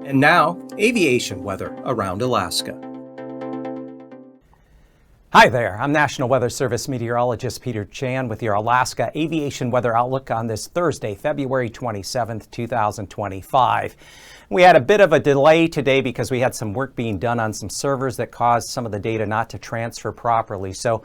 And now, aviation weather around Alaska. Hi there, I'm National Weather Service Meteorologist Peter Chan with your Alaska Aviation Weather Outlook on this Thursday, February 27th, 2025. We had a bit of a delay today because we had some work being done on some servers that caused some of the data not to transfer properly. So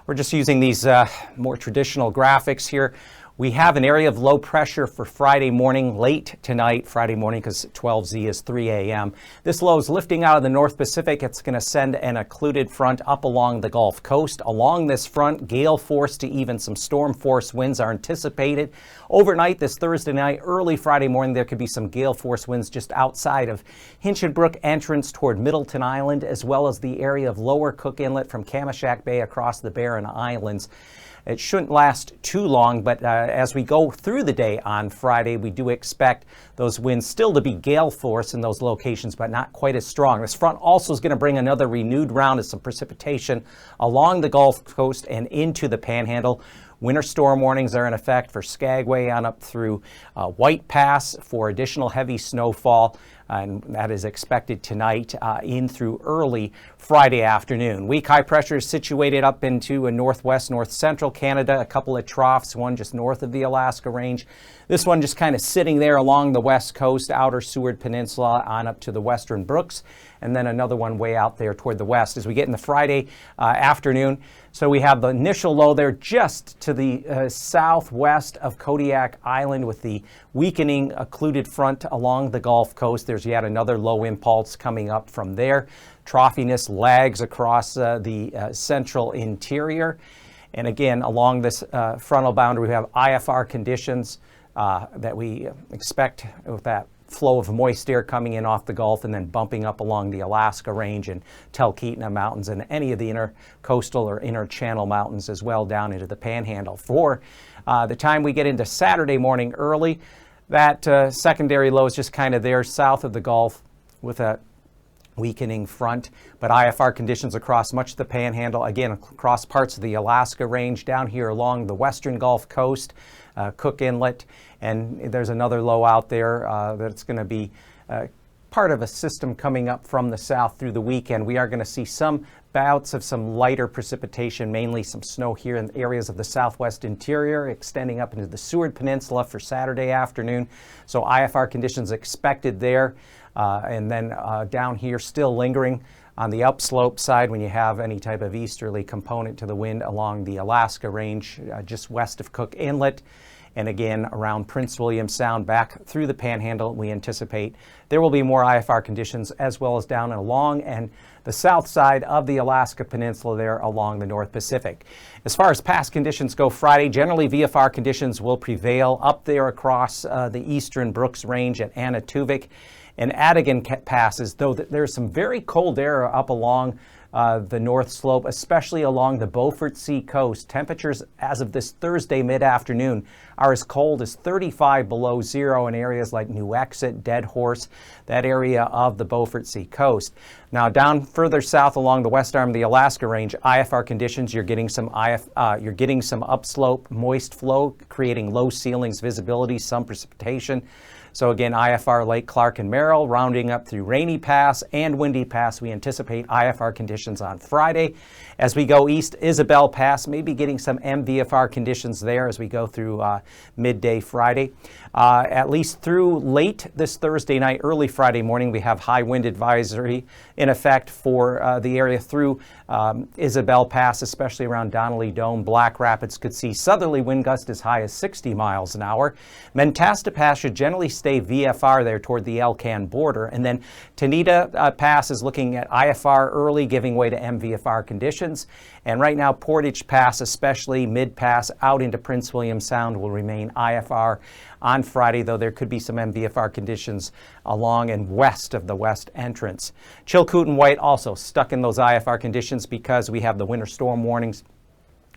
we're just using these more traditional graphics here. We have an area of low pressure for Friday morning, late tonight, Friday morning, because 12Z is 3 a.m. This low is lifting out of the North Pacific. It's going to send an occluded front up along the Gulf Coast. Along this front, gale force to even some storm force winds are anticipated. Overnight, this Thursday night, early Friday morning, there could be some gale force winds just outside of Hinchinbrook entrance toward Middleton Island, as well as the area of Lower Cook Inlet from Kamishak Bay across the Barren Islands. It shouldn't last too long, but as we go through the day on Friday, we do expect those winds still to be gale force in those locations, but not quite as strong. This front also is going to bring another renewed round of some precipitation along the Gulf Coast and into the Panhandle. Winter storm warnings are in effect for Skagway on up through White Pass for additional heavy snowfall, and that is expected tonight in through early Friday afternoon. Weak high pressure is situated up into northwest, north central Canada, a couple of troughs, one just north of the Alaska Range. This one just kind of sitting there along the west coast, outer Seward Peninsula on up to the western Brooks, and then another one way out there toward the west as we get in the Friday afternoon. So we have the initial low there just to the southwest of Kodiak Island with the weakening occluded front along the Gulf Coast. There's yet another low impulse coming up from there. Troughiness lags across the central interior. And again, along this frontal boundary, we have IFR conditions that we expect with that flow of moist air coming in off the Gulf and then bumping up along the Alaska Range and Talkeetna Mountains and any of the intercoastal or interchannel mountains as well down into the Panhandle. For the time we get into Saturday morning early, that secondary low is just kind of there south of the Gulf with a weakening front, but IFR conditions across much of the Panhandle, again across parts of the Alaska Range, down here along the western Gulf Coast, Cook Inlet, and there's another low out there that's going to be part of a system coming up from the south through the weekend. We are going to see some bouts of some lighter precipitation, mainly some snow here in areas of the southwest interior, extending up into the Seward Peninsula for Saturday afternoon. So IFR conditions expected there. And then down here still lingering on the upslope side when you have any type of easterly component to the wind along the Alaska Range just west of Cook Inlet. And again, around Prince William Sound back through the Panhandle, we anticipate there will be more IFR conditions as well as down and along and the south side of the Alaska Peninsula there along the North Pacific. As far as past conditions go Friday, generally VFR conditions will prevail up there across the eastern Brooks Range at Anatuvik and Adigan passes, though there's some very cold air up along the north slope, especially along the Beaufort Sea coast. Temperatures as of this Thursday mid-afternoon are as cold as 35 below zero in areas like New Exit, Dead Horse, that area of the Beaufort Sea coast. Now down further south along the west arm of the Alaska Range, IFR conditions, you're getting some upslope moist flow, creating low ceilings visibility, some precipitation. So again, IFR Lake Clark and Merrill, rounding up through Rainy Pass and Windy Pass. We anticipate IFR conditions on Friday. As we go east, Isabel Pass, maybe getting some MVFR conditions there as we go through midday Friday. At least through late this Thursday night, early Friday morning, we have high wind advisory in effect for the area through Isabel Pass, especially around Donnelly Dome. Black Rapids could see southerly wind gusts as high as 60 miles an hour. Mentasta Pass should generally stay VFR there toward the Elkan border. And then Tanita Pass is looking at IFR early, giving way to MVFR conditions. And right now, Portage Pass, especially mid-pass out into Prince William Sound, will remain IFR on Friday, though there could be some MVFR conditions along and west of the west entrance. Chilkoot and White also stuck in those IFR conditions because we have the winter storm warnings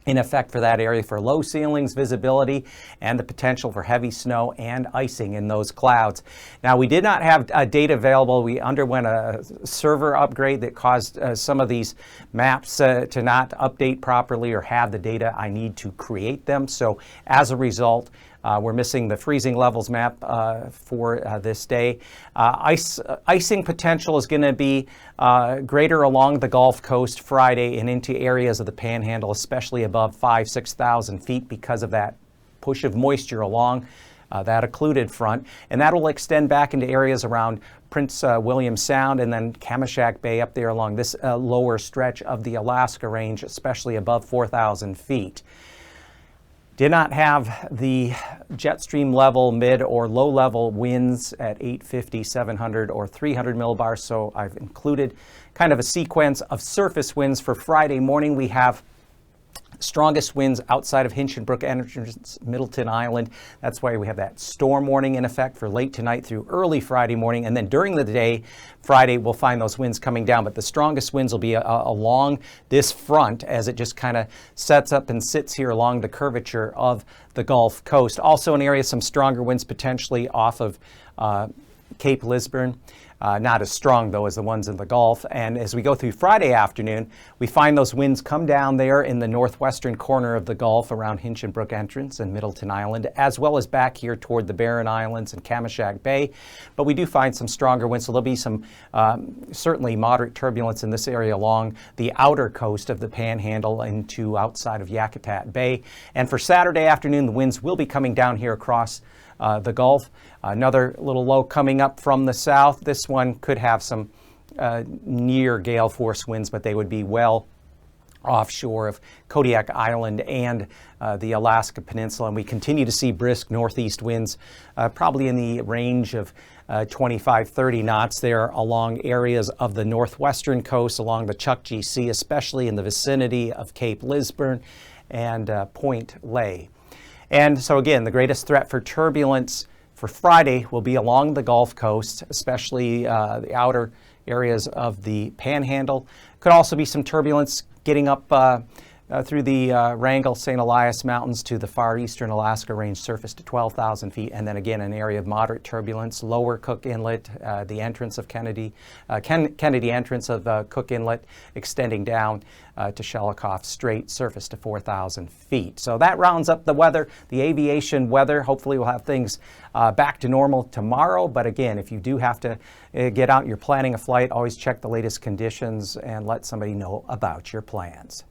in effect for that area for low ceilings visibility and the potential for heavy snow and icing in those clouds. Now, we did not have data available. We underwent a server upgrade that caused some of these maps to not update properly or have the data I need to create them. So as a result, We're missing the freezing levels map for this day. Icing potential is going to be greater along the Gulf Coast Friday and into areas of the Panhandle, especially above 6,000 feet because of that push of moisture along that occluded front. And that will extend back into areas around Prince William Sound and then Kamishak Bay up there along this lower stretch of the Alaska range, especially above 4,000 feet. Did not have the jet stream level, mid or low level winds at 850, 700, or 300 millibars, so I've included kind of a sequence of surface winds for Friday morning. We have strongest winds outside of Hinchinbrook entrance, Middleton Island. That's why we have that storm warning in effect for late tonight through early Friday morning. And then during the day, Friday, we'll find those winds coming down. But the strongest winds will be along this front as it just kind of sets up and sits here along the curvature of the Gulf Coast. Also an area, some stronger winds potentially off of Cape Lisburne. Not as strong, though, as the ones in the Gulf. And as we go through Friday afternoon, we find those winds come down there in the northwestern corner of the Gulf around Hinchinbrook Entrance and Middleton Island, as well as back here toward the Barren Islands and Kamishak Bay. But we do find some stronger winds, so there'll be some certainly moderate turbulence in this area along the outer coast of the Panhandle into outside of Yakutat Bay. And for Saturday afternoon, the winds will be coming down here across the Gulf. Another little low coming up from the south. This one could have some near gale force winds, but they would be well offshore of Kodiak Island and the Alaska Peninsula. And we continue to see brisk northeast winds, probably in the range of 25, 30 knots there along areas of the northwestern coast, along the Chukchi Sea, especially in the vicinity of Cape Lisburne and Point Lay. And so again, the greatest threat for turbulence for Friday will be along the Gulf Coast, especially the outer areas of the Panhandle. Could also be some turbulence getting up through the Wrangell, St. Elias Mountains to the far eastern Alaska Range surface to 12,000 feet. And then again, an area of moderate turbulence, lower Cook Inlet, the entrance of Kennedy entrance of Cook Inlet, extending down to Shelikof Strait, surface to 4,000 feet. So that rounds up the weather, the aviation weather. Hopefully we'll have things back to normal tomorrow. But again, if you do have to get out, you're planning a flight, always check the latest conditions and let somebody know about your plans.